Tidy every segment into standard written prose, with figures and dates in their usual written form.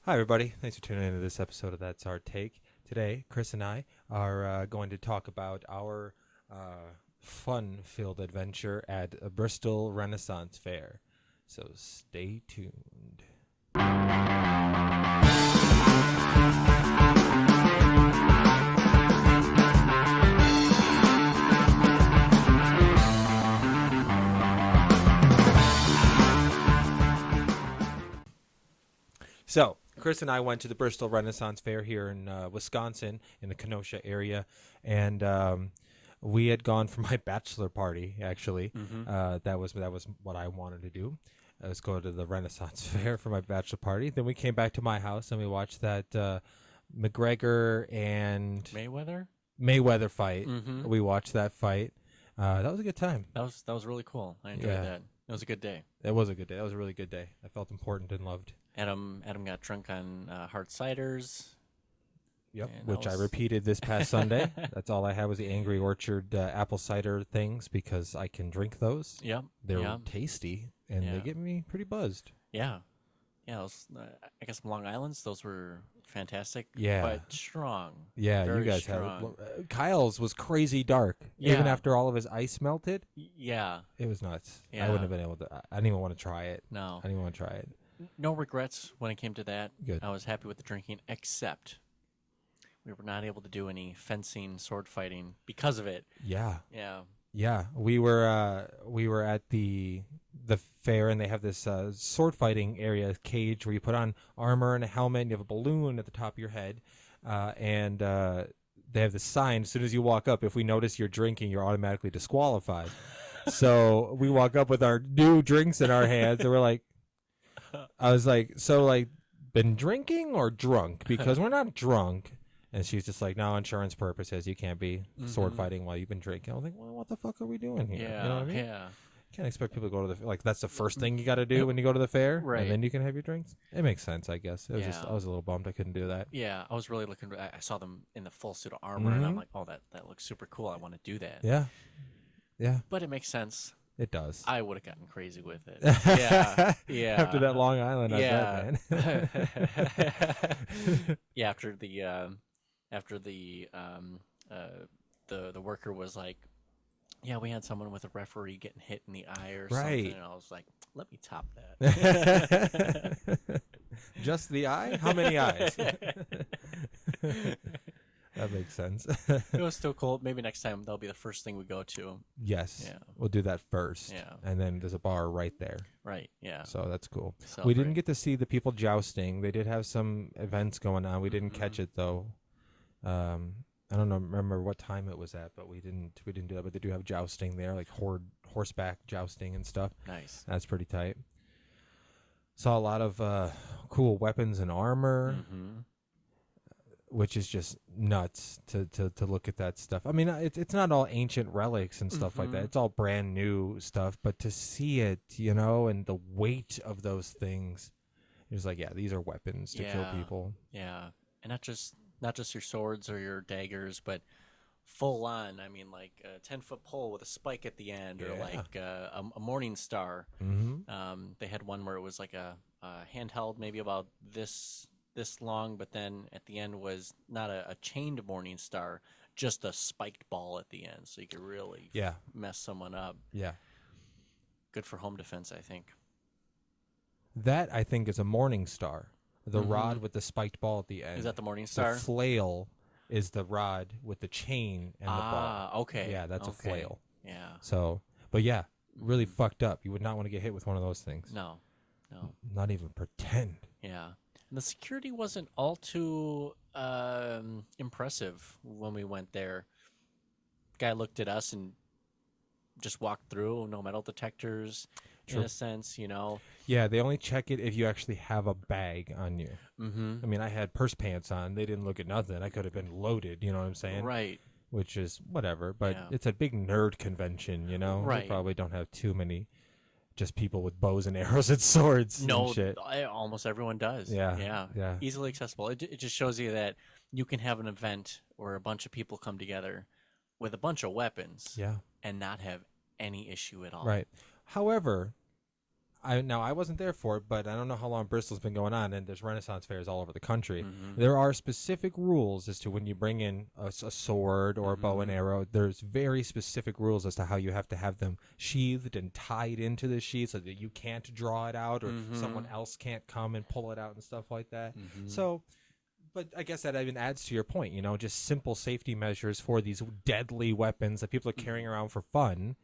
Hi, everybody. Thanks for tuning into this episode of That's Our Take. Today, Chris and I are going to talk about our fun-filled adventure at a Bristol Renaissance Fair. So stay tuned. So, Chris and I went to the Bristol Renaissance Fair here in Wisconsin, in the Kenosha area, and we had gone for my bachelor party. Actually, that was what I wanted to do. I was go to the Renaissance Fair for my bachelor party. Then we came back to my house and we watched that McGregor and Mayweather. fight. Mm-hmm. We watched that fight. That was a good time. That was really cool. I enjoyed that. It was a good day. It was a good day. That was a really good day. I felt important and loved. Adam got drunk on hard ciders. Yep, which I repeated this past Sunday. That's all I had was the Angry Orchard apple cider things because I can drink those. Yep. They're tasty and they get me pretty buzzed. Yeah. Yeah, those, I guess Long Island's, those were fantastic. Yeah. But strong. Yeah, Very you guys strong. had Kyle's was crazy dark. Yeah. Even after all of his ice melted. Yeah. It was nuts. Yeah. I wouldn't have been able to. I didn't even want to try it. No. I didn't want to try it. No regrets when it came to that. Good. I was happy with the drinking, except we were not able to do any fencing, sword fighting because of it. Yeah. Yeah. Yeah, we were at the fair, and they have this sword fighting area cage where you put on armor and a helmet, and you have a balloon at the top of your head, and they have the sign. As soon as you walk up, if we notice you're drinking, you're automatically disqualified. So we walk up with our new drinks in our hands, and we're like, I was like, so like, been drinking or drunk? Because we're not drunk. And she's just like, no, insurance purposes, you can't be sword fighting while you've been drinking. I was like, well, what the fuck are we doing here? Yeah. You know what I mean? Yeah. You can't expect people to go to the, like, that's the first thing you got to do when you go to the fair. Right. And then you can have your drinks. It makes sense, I guess. It was just, Yeah. I was a little bummed I couldn't do that. Yeah, I was really looking. I saw them in the full suit of armor, and I'm like, "Oh, that looks super cool. I want to do that." Yeah. Yeah. But it makes sense. It does. I would have gotten crazy with it. Yeah, yeah. After that Long Island, I Yeah. bet, man. Yeah, after the worker was like, "Yeah, we had someone with a referee getting hit in the eye or something," and I was like, "Let me top that." Just the eye? How many eyes? That makes sense. It was still cool. Maybe next time that'll be the first thing we go to. Yes. Yeah. We'll do that first. Yeah. And then there's a bar right there. Right. Yeah. So that's cool. We Celebrate. didn't get to see the people jousting. They did have some events going on. We didn't catch it though. I don't know, remember what time it was at, but we didn't do that. But they do have jousting there, like horseback jousting and stuff. Nice. That's pretty tight. Saw a lot of cool weapons and armor. Which is just nuts to look at that stuff. I mean, it's not all ancient relics and stuff like that. It's all brand new stuff. But to see it, you know, and the weight of those things, it's like, yeah, these are weapons to kill people. Yeah, and not just your swords or your daggers, but full on. I mean, like a 10-foot pole with a spike at the end, or like a morning star. They had one where it was like a handheld, maybe about this long, but then at the end was not a chained morning star, just a spiked ball at the end, so you could really mess someone up. Yeah. Good for home defense, I think. That, I think, is a morning star. The rod with the spiked ball at the end. Is that the morning star? The flail is the rod with the chain and the ball. Okay. Yeah, that's a flail. Yeah. So, but yeah, really fucked up. You would not want to get hit with one of those things. No. Not even pretend. Yeah. And the security wasn't all too impressive when we went there. Guy looked at us and just walked through, no metal detectors. True. In a sense, you know. Yeah, they only check it if you actually have a bag on you. I mean, I had purse pants on. They didn't look at nothing. I could have been loaded, you know what I'm saying? Right. Which is whatever, but it's a big nerd convention, you know? Right. They probably don't have too many just people with bows and arrows and swords No, and shit. almost everyone does. Yeah. Easily accessible. It just shows you that you can have an event where a bunch of people come together with a bunch of weapons Yeah. and not have any issue at all. Right. However, I wasn't there for it, but I don't know how long Bristol's been going on, and there's Renaissance fairs all over the country. Mm-hmm. There are specific rules as to when you bring in a sword or a bow and arrow. There's very specific rules as to how you have to have them sheathed and tied into the sheath so that you can't draw it out or someone else can't come and pull it out and stuff like that. So, but I guess that even adds to your point, you know, just simple safety measures for these deadly weapons that people are carrying around for fun.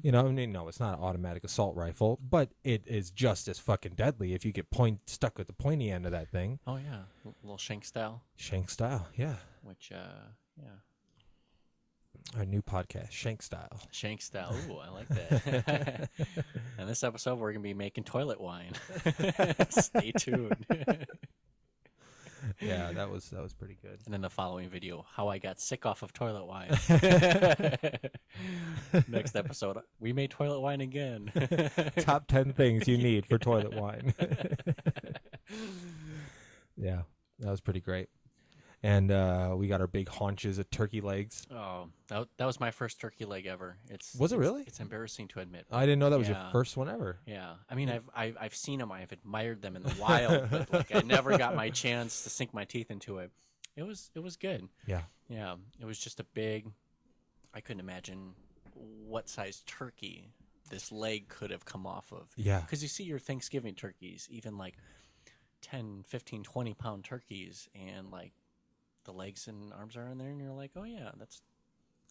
You know, I mean, no, it's not an automatic assault rifle, but it is just as fucking deadly if you get stuck with the pointy end of that thing. Oh, yeah. A little shank style. Shank style, yeah. Which, yeah. Our new podcast, Shank Style. Shank style. Ooh, I like that. And this episode, we're going to be making toilet wine. Stay tuned. Yeah, that was pretty good. And then the following video, how I got sick off of toilet wine. Next episode, we made toilet wine again. Top 10 things you need for toilet wine. Yeah, that was pretty great. And we got our big haunches of turkey legs. Oh, that was my first turkey leg ever. Was it really? It's embarrassing to admit. I didn't know that was your first one ever. Yeah, I mean, I've seen them. I've admired them in the wild, but like I never got my chance to sink my teeth into it. It was good. Yeah. Yeah, it was just a big. I couldn't imagine what size turkey this leg could have come off of. Yeah. Because you see your Thanksgiving turkeys, even like 10, 15, 20-pound turkeys, and like the legs and arms are in there, and you're like, oh yeah, that's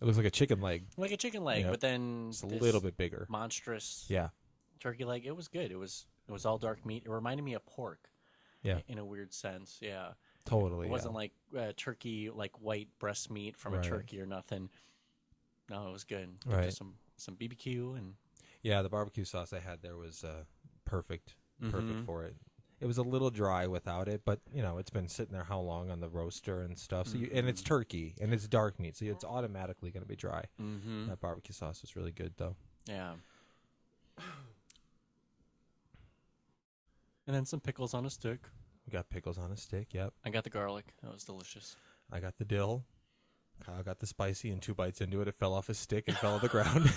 It looks like a chicken leg. like a chicken leg, Yep. but then It's a little bit bigger. monstrous Yeah. turkey leg. It was good. It was all dark meat. It reminded me of pork. Yeah. In a weird sense. Yeah. Totally. It wasn't like turkey, like white breast meat from a turkey or nothing. No, it was good. Right. Just some BBQ and. Yeah, the barbecue sauce I had there was perfect for it. It was a little dry without it, but you know it's been sitting there how long on the roaster and stuff. So and it's turkey and it's dark meat, so it's automatically going to be dry. That barbecue sauce was really good though. Yeah. And then some pickles on a stick. We got pickles on a stick. Yep. I got the garlic. That was delicious. I got the dill. Kyle got the spicy, and 2 bites into it, it fell off his stick and fell on the ground.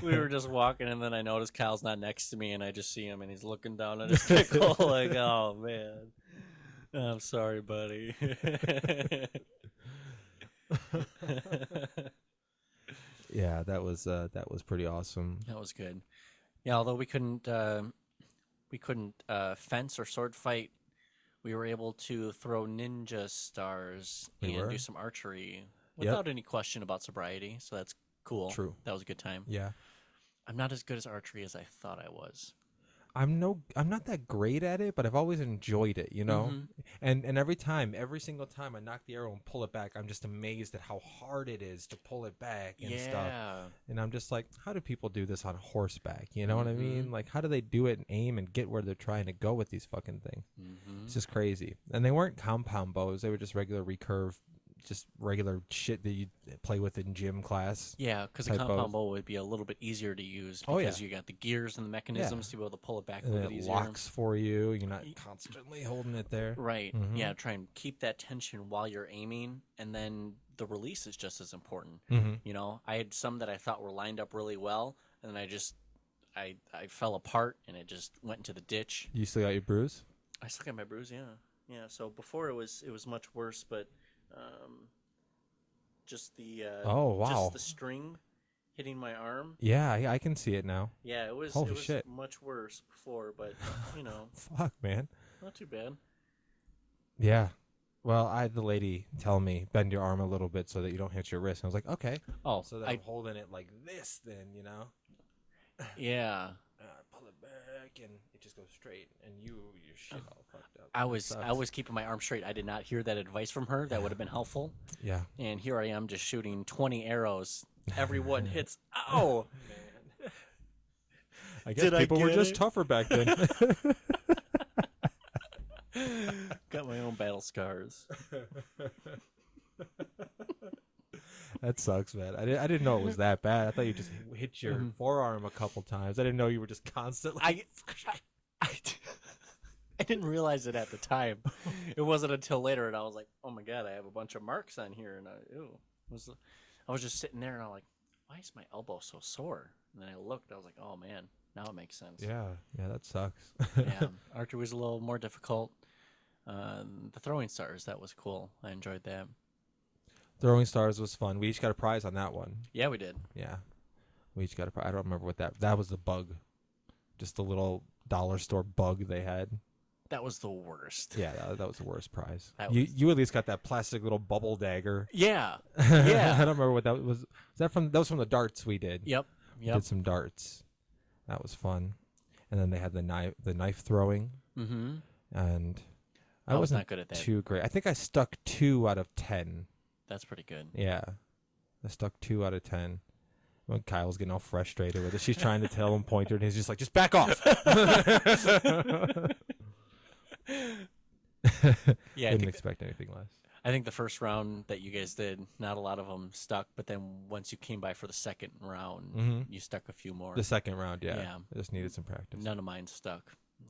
We were just walking, and then I noticed Kyle's not next to me, and I just see him, and he's looking down at his pickle like, oh, man. I'm sorry, buddy. Yeah, that was pretty awesome. That was good. Yeah, although we couldn't fence or sword fight, we were able to throw ninja stars and do some archery without any question about sobriety. So that's cool. True. That was a good time. Yeah. I'm not as good as archery as I thought I was. I'm not that great at it, but I've always enjoyed it, you know? And every single time I knock the arrow and pull it back, I'm just amazed at how hard it is to pull it back and stuff. And I'm just like, how do people do this on horseback? You know what I mean? Like, how do they do it and aim and get where they're trying to go with these fucking things? It's just crazy. And they weren't compound bows. They were just regular recurve, just regular shit that you play with in gym class. Yeah, because a compound bow would be a little bit easier to use because you got the gears and the mechanisms to be able to pull it back a little bit easier. It locks for you. You're not constantly holding it there. Right. Yeah, try and keep that tension while you're aiming, and then the release is just as important. You know, I had some that I thought were lined up really well, and then I fell apart, and it just went into the ditch. You still got your bruise? I still got my bruise, yeah. So before it was much worse, but just the just the string hitting my arm. Yeah, I can see it now. Yeah, it was shit. much worse before, but you know. Fuck, man. Not too bad. Yeah. Well, I had the lady tell me, bend your arm a little bit so that you don't hit your wrist. And I was like, okay. Oh, so then I'm holding it like this then, you know? Yeah. Pull it back and it just goes straight and your shit all fucked up. I was keeping my arm straight. I did not hear that advice from her. That would have been helpful. Yeah. And here I am just shooting 20 arrows. Every one hits. Ow! Man. I guess people were just tougher back then. Got my own battle scars. That sucks, man. I didn't know it was that bad. I thought you just hit your forearm a couple times. I didn't know you were just constantly. I didn't realize it at the time. It wasn't until later, and I was like, "Oh my god, I have a bunch of marks on here." And I was just sitting there, and I'm like, "Why is my elbow so sore?" And then I looked. I was like, oh man, now it makes sense. Yeah, that sucks. Yeah, archery was a little more difficult. The throwing stars, that was cool. I enjoyed that. Throwing stars was fun. We each got a prize on that one. Yeah, we did. Yeah, we each got a prize. I don't remember what that was. The bug, just the little dollar store bug they had. That was the worst. Yeah, that was the worst prize. You you at least got that plastic little bubble dagger. Yeah, yeah. I don't remember what that was. Was that from the darts we did? Yep. We did some darts. That was fun. And then they had the knife throwing. Mm-hmm. And I was not good at that. Too great. I think I stuck 2 out of 10. That's pretty good. Yeah, I stuck 2 out of 10. When Kyle's getting all frustrated with it, she's trying to tell him pointer, and he's just like, "Just back off." Yeah, Didn't expect anything less. I think the first round that you guys did, not a lot of them stuck, but then once you came by for the second round, you stuck a few more. The second round, yeah. I just needed some practice. None of mine stuck.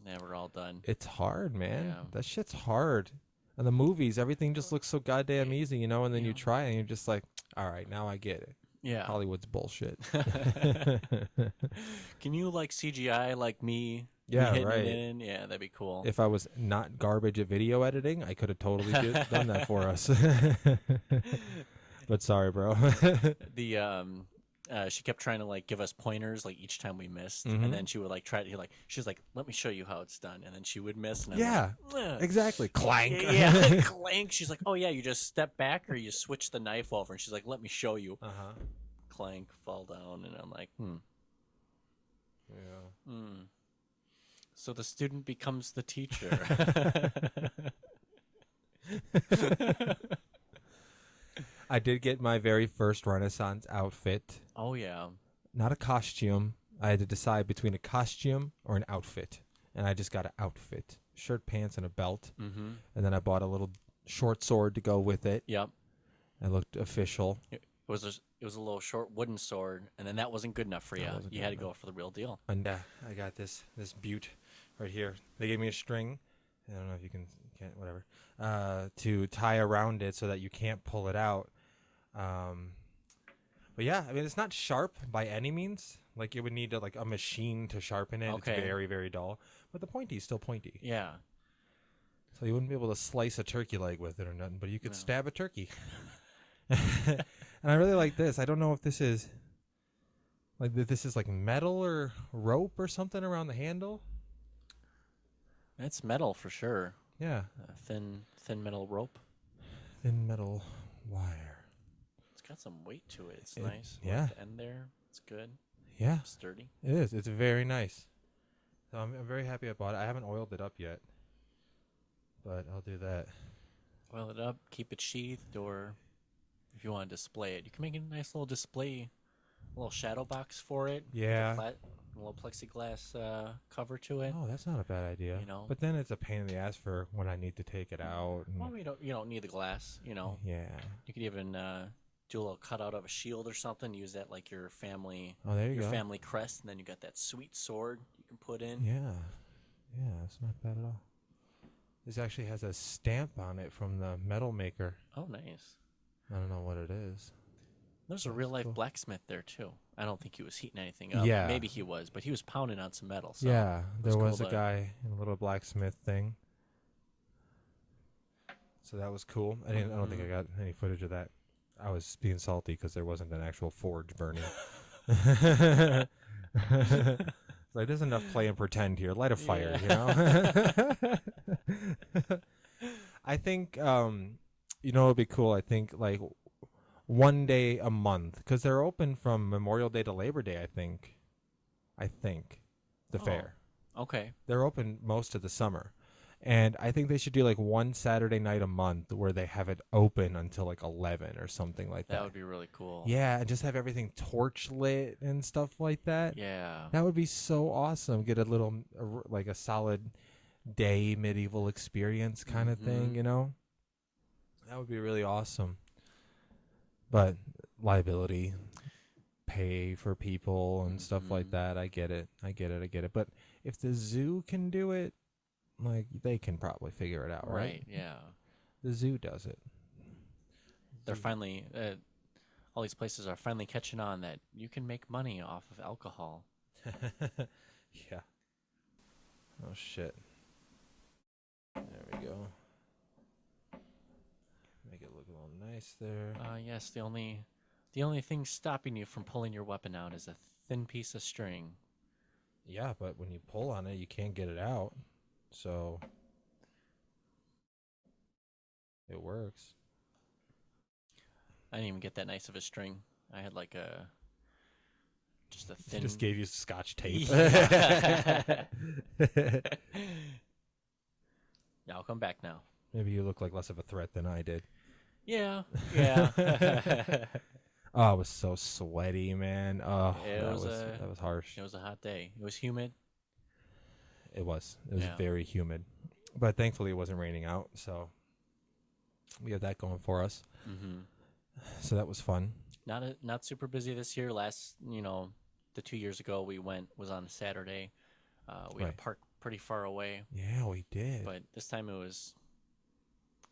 They were all done. It's hard, man. Yeah. That shit's hard. And the movies, everything just looks so goddamn easy, you know, and then you try it and you're just like, all right, now I get it. Yeah. Hollywood's bullshit. Can you like CGI like me? Yeah, hitting right. It in? Yeah, that'd be cool. If I was not garbage at video editing, I could have totally done that for us. But sorry, bro. She kept trying to like give us pointers like each time we missed, and then she would like try to she's like, "Let me show you how it's done," and then she would miss. And I'm like, exactly. Clank. Yeah, clank. She's like, "Oh yeah, you just step back or you switch the knife over," and she's like, "Let me show you." Clank, fall down, and I'm like, Yeah. So the student becomes the teacher. I did get my very first Renaissance outfit. Oh, yeah. Not a costume. I had to decide between a costume or an outfit. And I just got an outfit. Shirt, pants, and a belt. Mm-hmm. And then I bought a little short sword to go with it. Yep. It looked official. It was a little short wooden sword, and then that wasn't good enough for you. You had to go for the real deal. And I got this beaut right here. They gave me a string. I don't know if you can't, whatever, to tie around it so that you can't pull it out. But yeah, I mean, it's not sharp by any means. Like, it would need a machine to sharpen it. Okay. It's very, very dull. But the pointy is still pointy. Yeah. So you wouldn't be able to slice a turkey leg with it or nothing, but you could stab a turkey. And I really like this. I don't know if this is like metal or rope or something around the handle. It's metal for sure. Yeah. Thin metal rope. Thin metal wire. It's got some weight to it. It's nice. Yeah. The end there. It's good. Yeah. Sturdy. It is. It's very nice. So I'm very happy I bought it. I haven't oiled it up yet, but I'll do that. Oil it up. Keep it sheathed, or if you want to display it, you can make a nice little display, a little shadow box for it. Yeah. A little plexiglass cover to it. Oh, that's not a bad idea. You know. But then it's a pain in the ass for when I need to take it out. And Well, you don't need the glass. You know. yeah. You could even do a little cutout of a shield or something. Use that like your family. Oh, there you your go. family crest, and then you got that sweet sword you can put in. Yeah. Yeah, it's not bad at all. This actually has a stamp on it from the metal maker. Oh, nice. I don't know what it is. There's a real life blacksmith there too. I don't think he was heating anything up. Yeah. Maybe he was, but he was pounding on some metal. So yeah, there was cool a guy in a little blacksmith thing. So that was cool. I don't think I got any footage of that. I was being salty because there wasn't an actual forge burning. Like, there's enough play and pretend here. Light a fire, you know? I think, it would be cool. I think, like, one day a month. Because they're open from Memorial Day to Labor Day, I think. The fair. Okay. They're open most of the summer. And I think they should do, like, one Saturday night a month where they have it open until, like, 11 or something like that. That would be really cool. Yeah, and just have everything torch lit and stuff like that. Yeah. That would be so awesome. Get a little, like, a solid day medieval experience kind of thing, you know? That would be really awesome. But liability, pay for people and stuff like that, I get it. But if the zoo can do it, like, they can probably figure it out, right? Yeah. The zoo does it. They're finally all these places are finally catching on that you can make money off of alcohol. Yeah. Oh shit. There we go. Make it look a little nice there. Yes, the only thing stopping you from pulling your weapon out is a thin piece of string. Yeah, but when you pull on it, you can't get it out. So it works. I didn't even get that nice of a string. I had like just a thin. Just gave you scotch tape. Yeah. Yeah, I'll come back now. Maybe you look like less of a threat than I did. Yeah. Oh, it was so sweaty, man. Oh, that was harsh. It was a hot day. It was humid. It was very humid, but thankfully it wasn't raining out, so we have that going for us. Mm-hmm. So that was fun. Not super busy this year. Last, the 2 years ago we was on a Saturday. We had a park pretty far away. Yeah, we did. But this time it was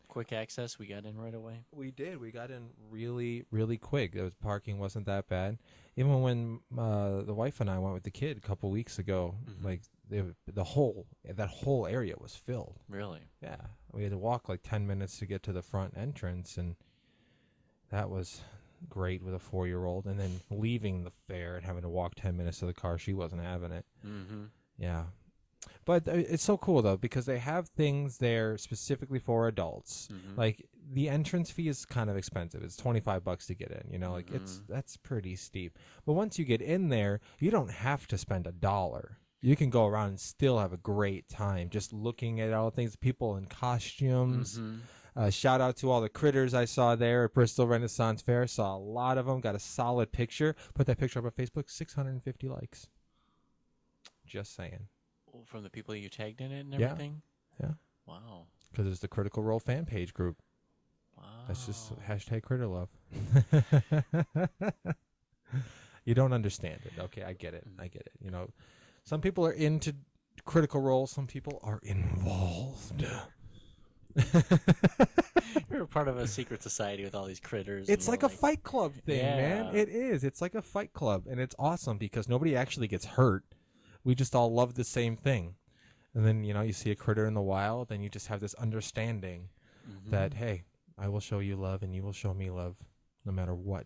quick access. We got in right away. We did. We got in really, really quick. The parking wasn't that bad. Even when the wife and I went with the kid a couple weeks ago, like that whole area was filled. Really? Yeah. We had to walk like 10 minutes to get to the front entrance, and that was great with a 4-year-old. And then leaving the fair and having to walk 10 minutes to the car, she wasn't having it. Mm-hmm. Yeah. But it's so cool, though, because they have things there specifically for adults. Mm-hmm. Like, the entrance fee is kind of expensive. It's $25 to get in, like that's pretty steep. But once you get in there, you don't have to spend $1. You can go around and still have a great time just looking at all the things, people in costumes. Mm-hmm. Shout out to all the critters I saw there at Bristol Renaissance Faire. Saw a lot of them. Got a solid picture. Put that picture up on Facebook. 650 likes. Just saying. From the people you tagged in it and everything? Yeah. Wow. Because it's the Critical Role fan page group. Wow. That's just hashtag critter love. You don't understand it. Okay, I get it. Some people are into Critical Role. Some people are involved. You're a part of a secret society with all these critters. It's like a fight club thing, man. Yeah. It is. It's like a fight club. And it's awesome because nobody actually gets hurt. We just all love the same thing. And then, you see a critter in the wild, and you just have this understanding that, hey, I will show you love and you will show me love no matter what.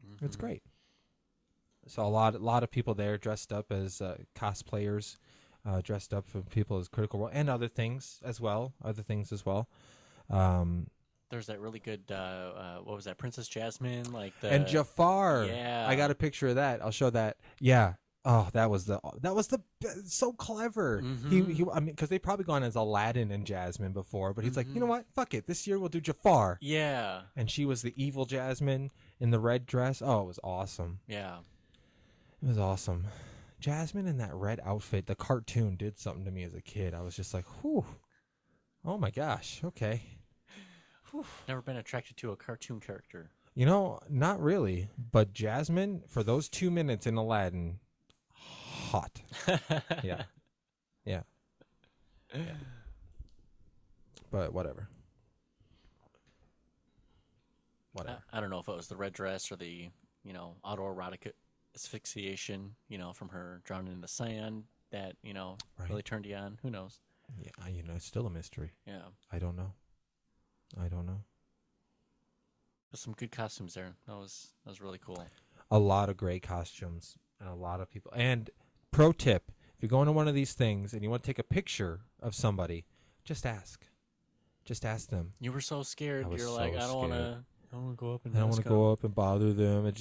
Mm-hmm. It's great. So a lot of people there dressed up as cosplayers, dressed up for people as Critical Role and other things as well. There's that really good, what was that, Princess Jasmine? And Jafar. Yeah. I got a picture of that. I'll show that. Yeah. Oh, that was so clever. Mm-hmm. I mean, because they've probably gone as Aladdin and Jasmine before, but he's like, you know what? Fuck it. This year we'll do Jafar. Yeah. And she was the evil Jasmine in the red dress. Oh, it was awesome. Yeah. It was awesome. Jasmine in that red outfit, the cartoon did something to me as a kid. I was just like, whew. Oh my gosh. Okay. Whew. Never been attracted to a cartoon character. Not really. But Jasmine, for those 2 minutes in Aladdin, hot. Yeah. But whatever. I don't know if it was the red dress or the, autoerotic asphyxiation, from her drowning in the sand that, really turned you on. Who knows? Yeah, it's still a mystery. Yeah. I don't know. There's some good costumes there. That was really cool. A lot of great costumes and a lot of people. And pro tip, if you're going to one of these things and you want to take a picture of somebody, just ask. Just ask them. You were so scared. You're so like, I don't want scared. to go up and I don't want to go up and bother them.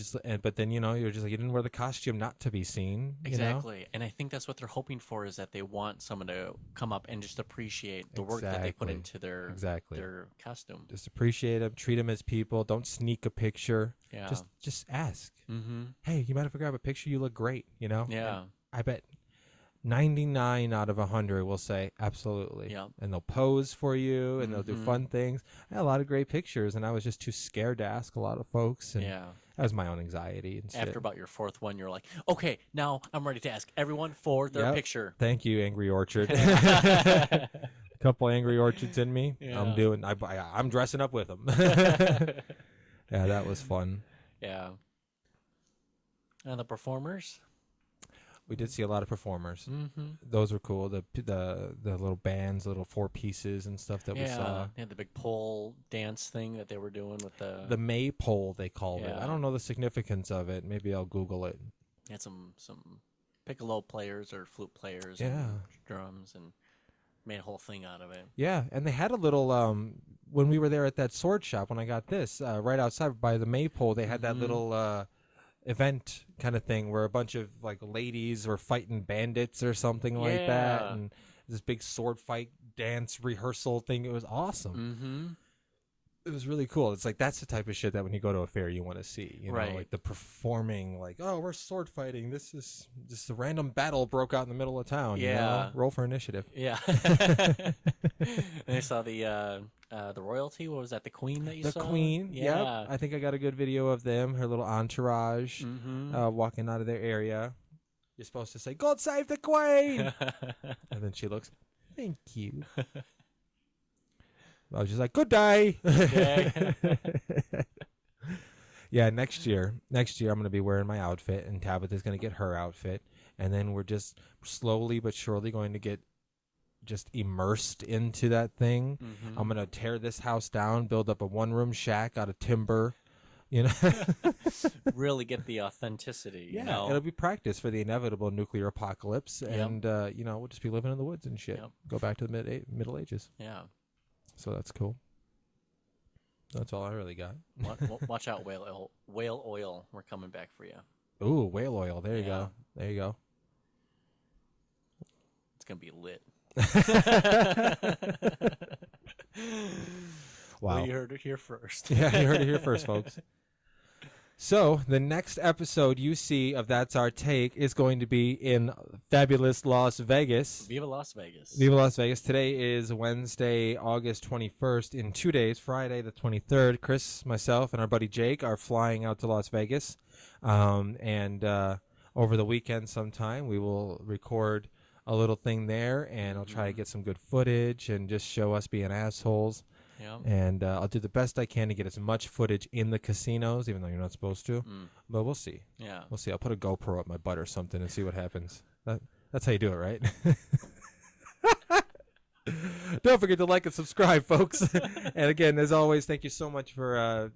But then, you're just like, you didn't wear the costume not to be seen. Exactly. And I think that's what they're hoping for, is that they want someone to come up and just appreciate the work that they put into their costume. Just appreciate them. Treat them as people. Don't sneak a picture. Yeah. Just ask. Mm-hmm. Hey, you mind if I grab a picture? You look great, Yeah. And I bet 99 out of 100 will say absolutely. Yeah. And they'll pose for you and they'll do fun things. I had a lot of great pictures, and I was just too scared to ask a lot of folks. And that was my own anxiety and shit. After about your fourth one, you're like, okay, now I'm ready to ask everyone for their picture. Thank you, Angry Orchard. A couple Angry Orchards in me. Yeah. I'm dressing up with them. Yeah, that was fun. Yeah. And the performers? We did see a lot of performers. Mm-hmm. Those were cool. The little bands, little 4 pieces and stuff that we saw. Yeah, the big pole dance thing that they were doing with The maypole, they called it. I Yeah. don't know the significance of it. Maybe I'll Google it. had some piccolo players or flute players Yeah. and drums and made a whole thing out of it. Yeah, and they had a little when we were there at that sword shop when I got this right outside by the maypole. They had that little event kind of thing where a bunch of like ladies were fighting bandits or something like that, Yeah. and this big sword fight dance rehearsal thing. It was awesome. Mm-hmm. It was really cool. It's like that's the type of shit that when you go to a fair you want to see, you know, Right. like the performing, like, oh, we're sword fighting. This is just a random battle broke out in the middle of town. You know? Yeah. Roll for initiative. Yeah. And I saw the royalty. What was that? The queen that you The saw? queen, Yeah. yep. I think I got a good video of them, her little entourage, Mm-hmm. walking out of their area. You're supposed to say, God save the queen! And then she looks, thank you. I was just like, good day. Okay. Yeah, next year I'm going to be wearing my outfit, and Tabitha's going to get her outfit. And then we're just slowly but surely going to get just immersed into that thing. Mm-hmm. I'm going to tear this house down, build up a one-room shack out of timber, you know. Really get the authenticity. Yeah, You know? it'll be practice for the inevitable nuclear apocalypse. Yep. And, you know, we'll just be living in the woods and shit. Yep. Go back to the Middle Ages. Yeah. So that's cool. That's all I really got. Watch out, whale oil. Whale oil. We're coming back for you. Ooh, whale oil. There you Yeah. go. There you go. It's gonna be lit. Wow. We heard it here first. Yeah, you heard it here first, folks. So the next episode you see of That's Our Take is going to be in fabulous Las Vegas. Viva Las Vegas. Viva Las Vegas. Today is Wednesday, August 21st. In 2 days, Friday the 23rd, Chris, myself, and our buddy Jake are flying out to Las Vegas. And over the weekend sometime, we will record a little thing there, and I'll try to get some good footage and just show us being assholes. Yeah. And I'll do the best I can to get as much footage in the casinos, even though you're not supposed to. But we'll see. Yeah. We'll see. I'll put a GoPro up my butt or something and see what happens. That's how you do it, right? Don't forget to like and subscribe, folks. And again, as always, thank you so much for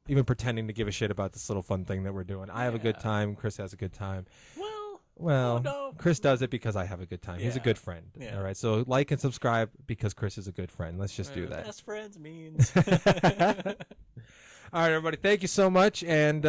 even pretending to give a shit about this little fun thing that we're doing. I have a good Yeah. time. Chris has a good time. Well, Well, no. Chris does it because I have a good time. He's a Yeah. good friend. Yeah. All right. So like and subscribe because Chris is a good friend. Let's just do that. Best friends means. All right, everybody. Thank you so much. And